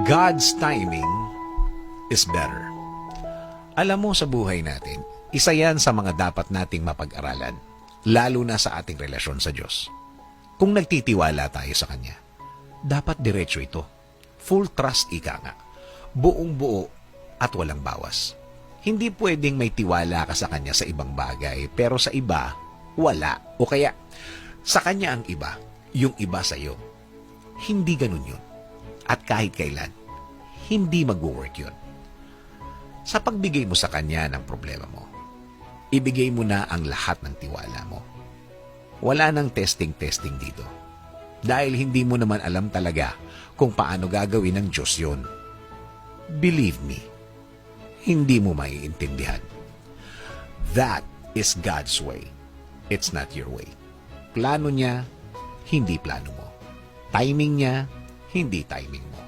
God's timing is better. Alam mo, sa buhay natin, isa yan sa mga dapat nating mapag-aralan, lalo na sa ating relasyon sa Diyos. Kung nagtitiwala tayo sa Kanya, dapat diretso ito. Full trust, ika nga. Buong buo at walang bawas. Hindi pwedeng may tiwala ka sa Kanya sa ibang bagay, pero sa iba, wala. O kaya, sa Kanya ang iba, yung iba sa iyo. Hindi ganun yun. At kahit kailan, hindi mag-work yun. Sa pagbigay mo sa Kanya ng problema mo, ibigay mo na ang lahat ng tiwala mo. Wala nang testing-testing dito. Dahil hindi mo naman alam talaga kung paano gagawin ng Diyos yun. Believe me, hindi mo maiintindihan. That is God's way. It's not your way. Plano niya, hindi plano mo. Timing niya, hindi timing mo.